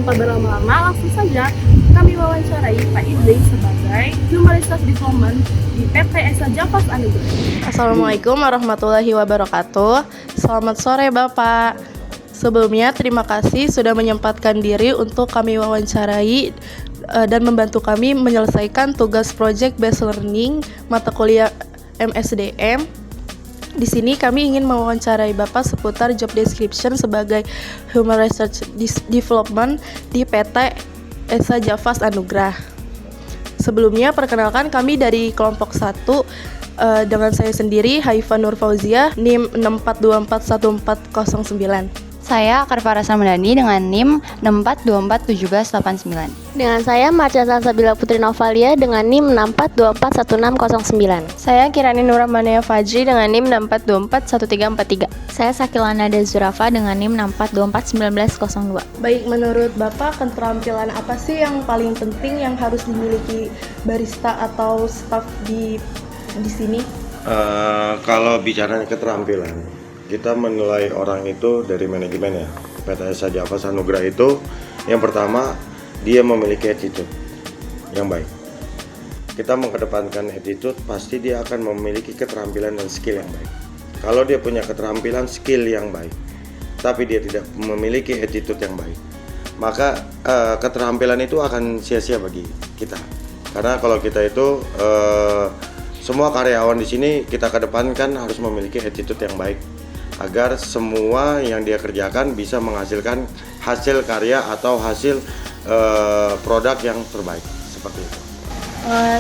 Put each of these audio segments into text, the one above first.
tanpa berlama-lama, langsung saja kami wawancarai Pak Idris sebagai Human Resource Development di PT Esa Javas Anugerah. Assalamualaikum warahmatullahi wabarakatuh. Selamat sore Bapak. Sebelumnya terima kasih sudah menyempatkan diri untuk kami wawancarai dan membantu kami menyelesaikan tugas Project Based Learning mata kuliah MSDM. Di sini kami ingin mewawancarai Bapak seputar job description sebagai Human Research Development di PT Esa Javas Anugerah. Sebelumnya perkenalkan kami dari kelompok 1 dengan saya sendiri Haifa Nur Fauzia NIM 64241409. Saya Karvara Samdani dengan NIM 64241789. Dengan saya Marcia Salsabila Putri Novalia dengan NIM 64241609. Saya Kirani Nurahmanaya Fajri dengan NIM 64241343. Saya Sakilana Dezurafa dengan NIM 64241902. Baik, menurut Bapak keterampilan apa sih yang paling penting yang harus dimiliki barista atau staf di sini? Kalau bicara keterampilan, kita menilai orang itu dari manajemen ya. PT Esa Javas Anugerah itu yang pertama dia memiliki attitude yang baik. Kita mengedepankan attitude, pasti dia akan memiliki keterampilan dan skill yang baik. Kalau dia punya keterampilan, skill yang baik, tapi dia tidak memiliki attitude yang baik, maka keterampilan itu akan sia-sia bagi kita. Karena kalau kita itu semua karyawan di sini kita kedepankan harus memiliki attitude yang baik, agar semua yang dia kerjakan bisa menghasilkan hasil karya atau hasil produk yang terbaik, seperti itu.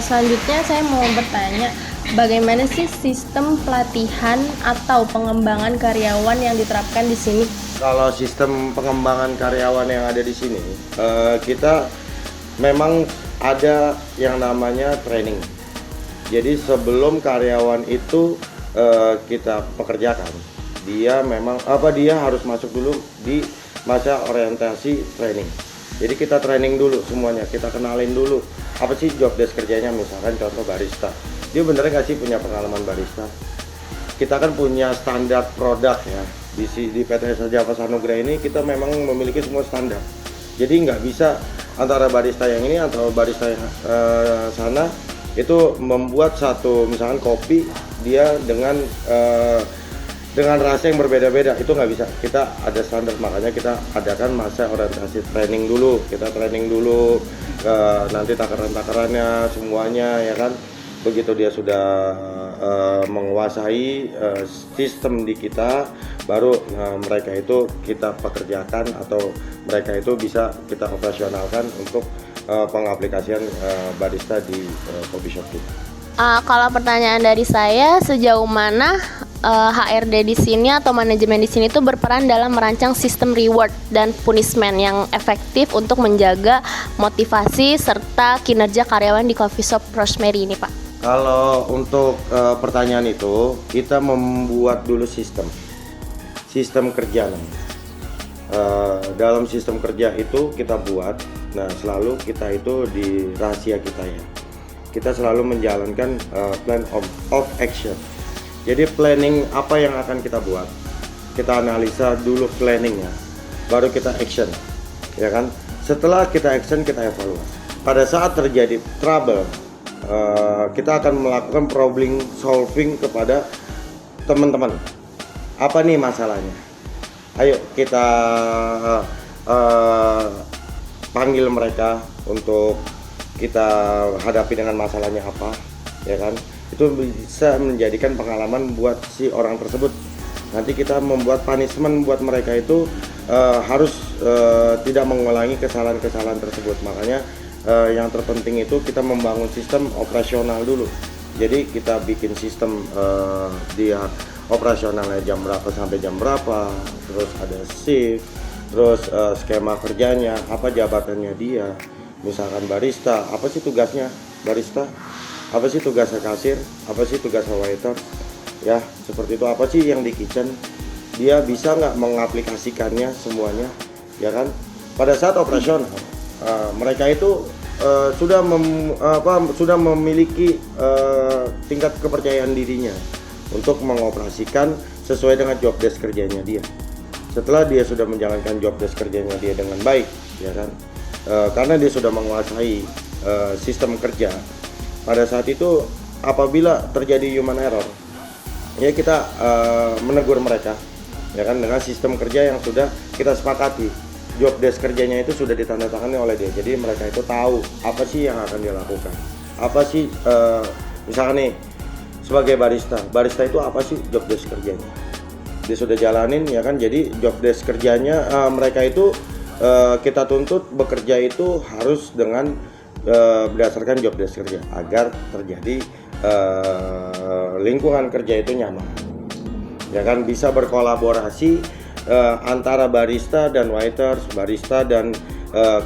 Selanjutnya saya mau bertanya, bagaimana sih sistem pelatihan atau pengembangan karyawan yang diterapkan di sini? Kalau sistem pengembangan karyawan yang ada di sini, kita memang ada yang namanya training. Jadi sebelum karyawan itu kita pekerjakan, dia harus masuk dulu di masa orientasi training. Jadi kita training dulu semuanya, kita kenalin dulu apa sih job desk kerjanya. Misalkan contoh barista, dia bener nggak sih punya pengalaman barista? Kita kan punya standar produk ya di PT Esa Javas Anugerah ini. Kita memang memiliki semua standar, jadi nggak bisa antara barista yang ini atau barista yang sana itu membuat satu misalkan kopi dia dengan rasa yang berbeda-beda, itu nggak bisa. Kita ada standar, makanya kita adakan masa orientasi training dulu. Kita training dulu nanti takaran-takarannya semuanya ya kan. Begitu dia sudah menguasai sistem di kita, baru mereka itu kita pekerjakan atau mereka itu bisa kita operasionalkan untuk pengaplikasian barista di coffee shop kita. Kalau pertanyaan dari saya, sejauh mana HRD di sini atau manajemen di sini tuh berperan dalam merancang sistem reward dan punishment yang efektif untuk menjaga motivasi serta kinerja karyawan di coffee shop Rosemary ini, Pak? Kalau untuk pertanyaan itu, kita membuat dulu sistem kerja. Dalam sistem kerja itu kita buat, nah selalu kita itu di rahasia kita ya. Kita selalu menjalankan plan of action. Jadi planning apa yang akan kita buat, kita analisa dulu planningnya, baru kita action, ya kan? Setelah kita action, kita evaluasi. Pada saat terjadi trouble, kita akan melakukan problem solving kepada teman-teman. Apa nih masalahnya? Ayo kita panggil mereka untuk kita hadapi dengan masalahnya apa, ya kan? Itu bisa menjadikan pengalaman buat si orang tersebut. Nanti kita membuat punishment buat mereka itu harus tidak mengulangi kesalahan-kesalahan tersebut. Makanya yang terpenting itu kita membangun sistem operasional dulu. Jadi kita bikin sistem dia operasionalnya jam berapa sampai jam berapa, terus ada shift, terus skema kerjanya, apa jabatannya dia. Misalkan barista, apa sih tugasnya barista? Apa sih tugasnya kasir? Apa sih tugasnya waiter? Ya, seperti itu. Apa sih yang di kitchen? Dia bisa nggak mengaplikasikannya semuanya, ya kan? Pada saat operasional, mereka itu sudah memiliki tingkat kepercayaan dirinya untuk mengoperasikan sesuai dengan job desk kerjanya dia. Setelah dia sudah menjalankan job desk kerjanya dia dengan baik, ya kan. Karena dia sudah menguasai sistem kerja. Pada saat itu apabila terjadi human error, ya kita menegur mereka, ya kan, dengan sistem kerja yang sudah kita sepakati. Job desk kerjanya itu sudah ditandatangani oleh dia, jadi mereka itu tahu apa sih yang akan dia lakukan. Apa sih, misalkan nih sebagai barista itu apa sih job desk kerjanya? Dia sudah jalanin, ya kan. Jadi job desk kerjanya mereka itu kita tuntut bekerja itu harus dengan berdasarkan job desk kerja agar terjadi lingkungan kerja itu nyaman, ya kan, bisa berkolaborasi antara barista dan waiters, barista dan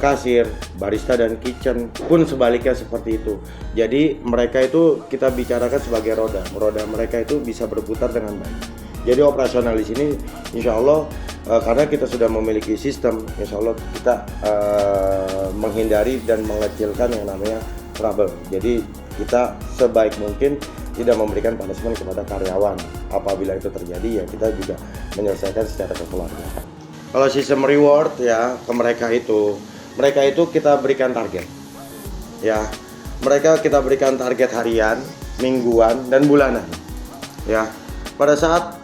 kasir, barista dan kitchen pun sebaliknya seperti itu. Jadi mereka itu kita bicarakan sebagai roda mereka itu bisa berputar dengan baik. Jadi operasional di sini insya Allah karena kita sudah memiliki sistem, insya Allah kita menghindari dan mengecilkan yang namanya trouble. Jadi kita sebaik mungkin tidak memberikan punishment kepada karyawan. Apabila itu terjadi, ya kita juga menyelesaikan secara kekeluargaan. Kalau sistem reward ya ke mereka itu kita berikan target. Ya, mereka kita berikan target harian, mingguan dan bulanan. Ya, pada saat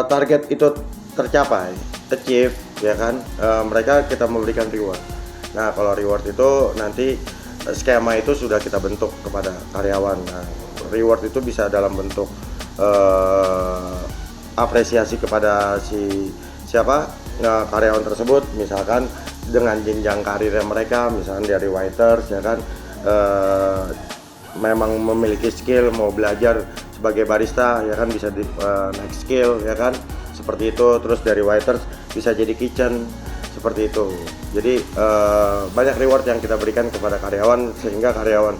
target itu tercapai, achieve, ya kan, mereka kita memberikan reward. Nah, kalau reward itu nanti skema itu sudah kita bentuk kepada karyawan. Nah, reward itu bisa dalam bentuk apresiasi kepada karyawan tersebut, misalkan dengan jenjang karirnya mereka, misalkan dari waiters, ya kan, memang memiliki skill mau belajar sebagai barista, ya kan, bisa di next skill, ya kan, seperti itu. Terus dari waiters bisa jadi kitchen, seperti itu. Jadi banyak reward yang kita berikan kepada karyawan sehingga karyawan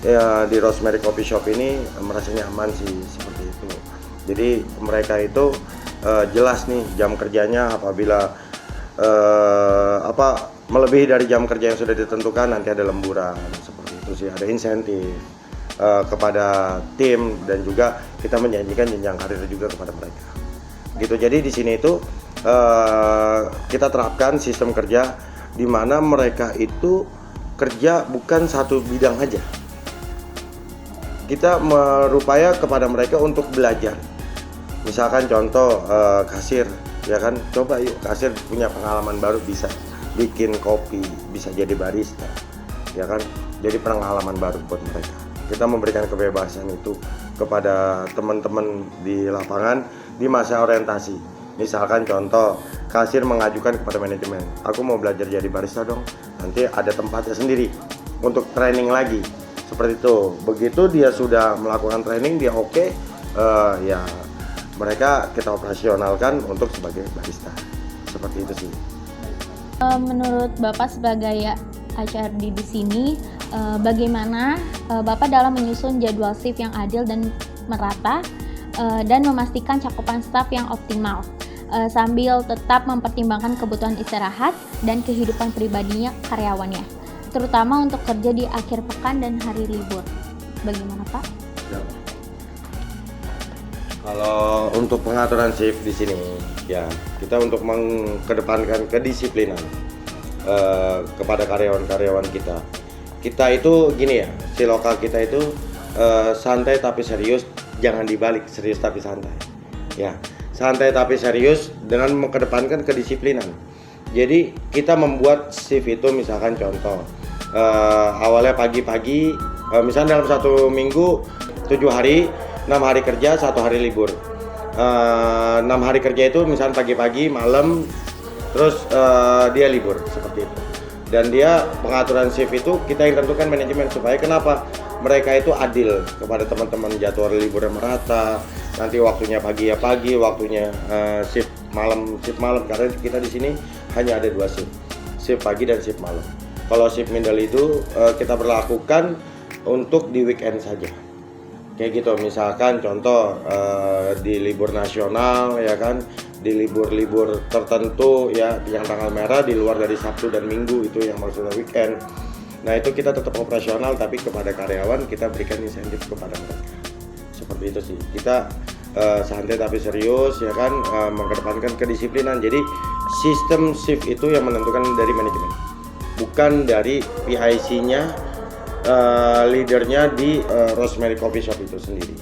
ya di Rosemary Coffee Shop ini merasa nyaman sih, seperti itu. Jadi mereka itu jelas nih jam kerjanya, apabila melebihi dari jam kerja yang sudah ditentukan nanti ada lemburan, seperti itu sih, ada insentif kepada tim, dan juga kita menjanjikan jenjang karir juga kepada mereka. Gitu. Jadi di sini itu kita terapkan sistem kerja di mana mereka itu kerja bukan satu bidang aja. Kita berupaya kepada mereka untuk belajar. Misalkan contoh kasir, ya kan, coba yuk kasir punya pengalaman baru, bisa bikin kopi, bisa jadi barista, ya kan, jadi pengalaman baru buat mereka. Kita memberikan kebebasan itu kepada teman-teman di lapangan di masa orientasi. Misalkan contoh kasir mengajukan kepada manajemen, aku mau belajar jadi barista dong, nanti ada tempatnya sendiri untuk training lagi. Seperti itu. Begitu dia sudah melakukan training, dia oke, ya mereka kita operasionalkan untuk sebagai barista. Seperti itu sih. Menurut Bapak sebagai HRD di sini, bagaimana Bapak dalam menyusun jadwal shift yang adil dan merata dan memastikan cakupan staf yang optimal sambil tetap mempertimbangkan kebutuhan istirahat dan kehidupan pribadinya karyawannya, terutama untuk kerja di akhir pekan dan hari libur. Bagaimana Pak? Ya. Kalau untuk pengaturan shift di sini, ya kita untuk mengedepankan kedisiplinan kepada karyawan-karyawan kita. Kita itu gini ya, si lokal kita itu santai tapi serius, jangan dibalik, serius tapi santai. Ya, santai tapi serius dengan mengedepankan kedisiplinan. Jadi kita membuat shift itu misalkan contoh awalnya pagi-pagi, misalnya dalam satu minggu 7 hari, 6 hari kerja, 1 hari libur. 6 hari kerja itu misalnya pagi-pagi, malam, terus dia libur, seperti itu. Dan dia pengaturan shift itu kita yang tentukan manajemen, supaya kenapa? Mereka itu adil kepada teman-teman, jadwal liburnya merata, nanti waktunya pagi ya pagi, waktunya shift malam karena kita di sini hanya ada 2 shift pagi dan shift malam. Kalau shift middle itu kita berlakukan untuk di weekend saja. Kayak gitu, misalkan contoh di libur nasional, ya kan, di libur-libur tertentu ya yang tanggal merah di luar dari Sabtu dan Minggu, itu yang maksudnya weekend. Nah itu kita tetap operasional, tapi kepada karyawan kita berikan insentif kepada mereka. Seperti itu sih. Kita santai tapi serius, ya kan, mengedepankan kedisiplinan. Jadi sistem shift itu yang menentukan dari manajemen. bukan dari PIC-nya, leadernya di Rosemary Coffee Shop itu sendiri.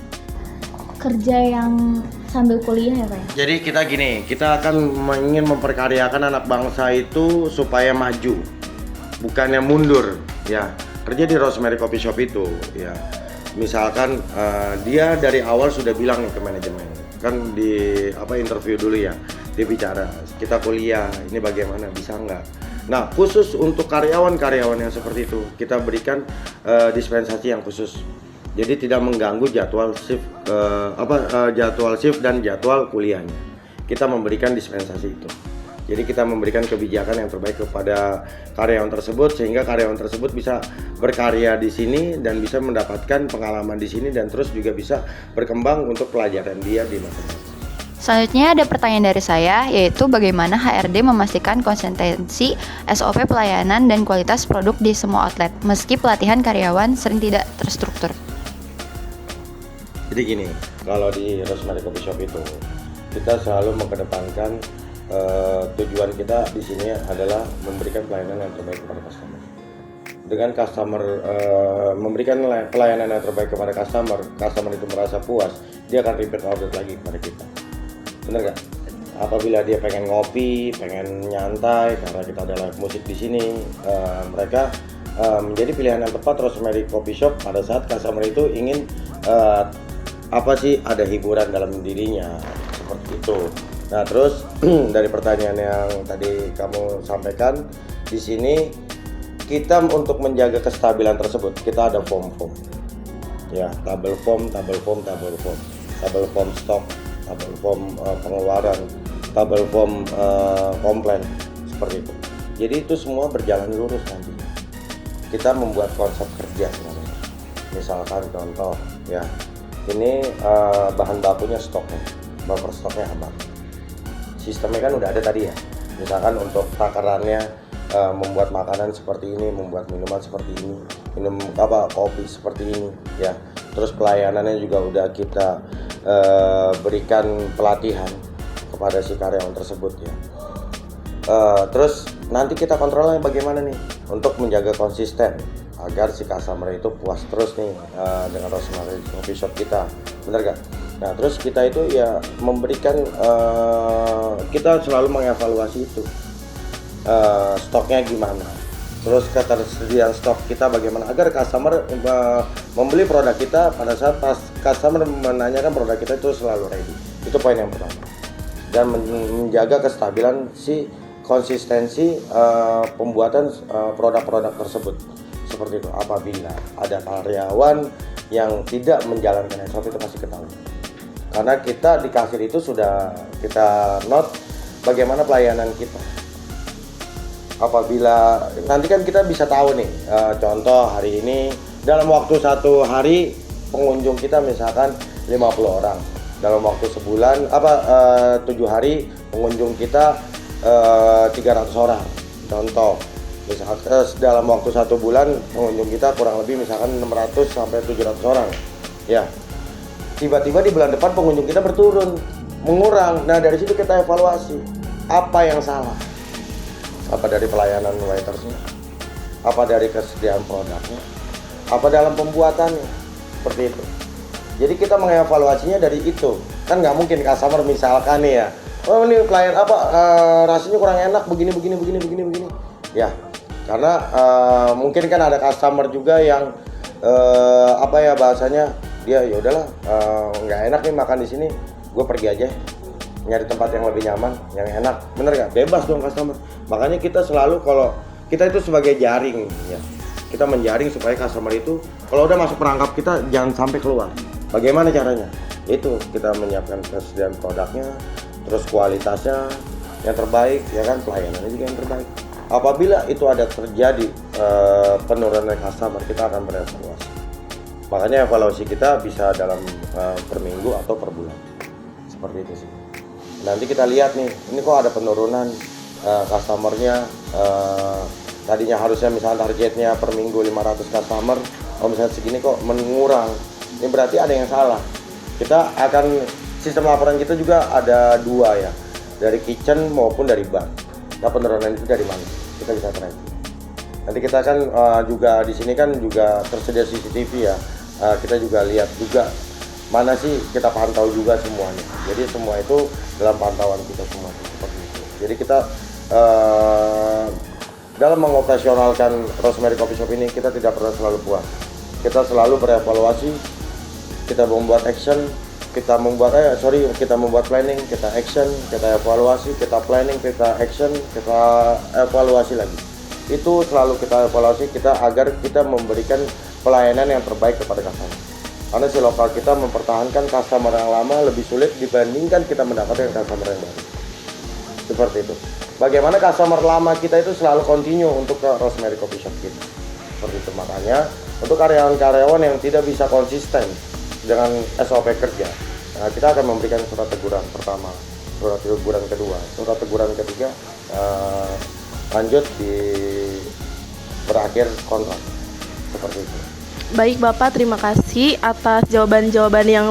Kerja yang sambil kuliah ya Pak ya? Jadi kita gini, kita akan ingin memperkaryakan anak bangsa itu supaya maju, bukannya mundur ya. Kerja di Rosemary Coffee Shop itu ya, misalkan dia dari awal sudah bilang nih ke manajemen, kan di interview dulu ya, dia bicara kita kuliah ini bagaimana, bisa nggak. Nah khusus untuk karyawan-karyawan yang seperti itu kita berikan dispensasi yang khusus. Jadi tidak mengganggu jadwal shift jadwal shift dan jadwal kuliahnya. Kita memberikan dispensasi itu. Jadi kita memberikan kebijakan yang terbaik kepada karyawan tersebut sehingga karyawan tersebut bisa berkarya di sini dan bisa mendapatkan pengalaman di sini dan terus juga bisa berkembang untuk pelajaran dia di masa depan. Selanjutnya ada pertanyaan dari saya, yaitu bagaimana HRD memastikan konsistensi SOP pelayanan dan kualitas produk di semua outlet, meski pelatihan karyawan sering tidak terstruktur. Jadi gini, kalau di Rosemary Coffee Shop itu kita selalu mengedepankan tujuan kita di sini adalah memberikan pelayanan yang terbaik kepada customer. Dengan customer memberikan pelayanan yang terbaik kepada customer itu merasa puas, dia akan repeat order lagi kepada kita. Bener gak? Apabila dia pengen ngopi, pengen nyantai, karena kita ada live musik di sini, mereka menjadi pilihan yang tepat Rosemary Coffee Shop pada saat customer itu ingin ada hiburan dalam dirinya seperti itu. Nah terus dari pertanyaan yang tadi kamu sampaikan di sini, kita untuk menjaga kestabilan tersebut kita ada form ya, tabel form stok, tabel form pengeluaran, tabel form komplain seperti itu. Jadi itu semua berjalan lurus nanti. Kita membuat konsep kerja sebenarnya. Misalkan contoh ya, ini bahan bakunya stoknya, buffer stoknya aman. Sistemnya kan udah ada tadi ya. Misalkan untuk takarannya membuat makanan seperti ini, membuat minuman seperti ini, kopi seperti ini ya. Terus pelayanannya juga udah kita berikan pelatihan kepada si karyawan tersebut ya. Terus nanti kita kontrolnya bagaimana nih untuk menjaga konsisten agar si customer itu puas terus nih dengan Rosemary Coffee Shop kita, bener gak? Nah terus kita itu ya memberikan, kita selalu mengevaluasi itu stoknya gimana, terus ketersediaan stok kita bagaimana agar customer membeli produk kita pada saat pas customer menanyakan produk kita itu selalu ready. Itu poin yang pertama, dan menjaga kestabilan si konsistensi pembuatan produk-produk tersebut. Seperti itu, apabila ada karyawan yang tidak menjalankan SOP itu pasti ketahuan. Karena kita di kasir itu sudah kita note bagaimana pelayanan kita. Apabila nanti kan kita bisa tahu nih, contoh hari ini dalam waktu 1 hari pengunjung kita misalkan 50 orang. Dalam waktu sebulan 7 hari pengunjung kita 300 orang. Contoh. Misalkan dalam waktu 1 bulan pengunjung kita kurang lebih misalkan 600 sampai 700 orang ya. Tiba-tiba di bulan depan pengunjung kita berturun, mengurang. Nah dari situ kita evaluasi apa yang salah, apa dari pelayanan waitersnya, apa dari kesediaan produknya, apa dalam pembuatannya, seperti itu. Jadi kita mengevaluasinya dari itu. Kan nggak mungkin customer misalkan nih ya, oh ini pelayan rasanya kurang enak begini ya. Karena mungkin kan ada customer juga yang bahasanya dia ya udahlah nggak enak nih makan di sini, gue pergi aja nyari tempat yang lebih nyaman, yang enak, bener nggak? Bebas dong customer. Makanya kita selalu, kalau kita itu sebagai jaring ya, kita menjaring supaya customer itu kalau udah masuk perangkap kita jangan sampai keluar. Bagaimana caranya? Itu kita menyiapkan kesediaan produknya, terus kualitasnya yang terbaik ya kan, pelayanannya juga yang terbaik. Apabila itu ada terjadi penurunan customer, kita akan berevaluasi. Makanya evaluasi kita bisa dalam per minggu atau per bulan. Seperti itu sih. Nanti kita lihat nih, ini kok ada penurunan customernya. Tadinya harusnya misalnya targetnya per minggu 500 customer, misalnya segini kok mengurang. Ini berarti ada yang salah. Kita akan, sistem laporan kita juga ada 2 ya, dari kitchen maupun dari bar. Nah penurunan itu dari mana? Kita bisa track. Nanti kita kan juga di sini kan juga tersedia CCTV ya. Kita juga lihat juga mana sih, kita pantau juga semuanya. Jadi semua itu dalam pantauan kita semua seperti itu. Jadi kita dalam mengoperasionalkan Rosemary Coffee Shop ini kita tidak pernah selalu puas. Kita selalu berevaluasi, kita membuat action, kita membuat planning, kita action, kita evaluasi, kita planning, kita action, kita evaluasi lagi. Itu selalu kita evaluasi kita agar kita memberikan pelayanan yang terbaik kepada customer. Karena si lokal kita mempertahankan customer yang lama lebih sulit dibandingkan kita mendapatkan customer yang baru. Seperti itu. Bagaimana customer lama kita itu selalu continue untuk ke Rosemary Coffee Shop kita. Seperti itu. Makanya untuk karyawan-karyawan yang tidak bisa konsisten dengan SOP kerja, nah, kita akan memberikan surat teguran pertama, surat teguran kedua, surat teguran ketiga, lanjut di berakhir kontrak. Seperti itu. Baik Bapak, terima kasih atas jawaban-jawaban yang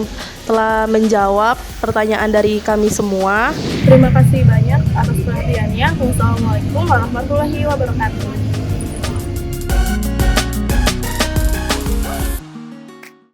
telah menjawab pertanyaan dari kami semua. Terima kasih banyak atas perhatiannya. Wassalamualaikum warahmatullahi wabarakatuh.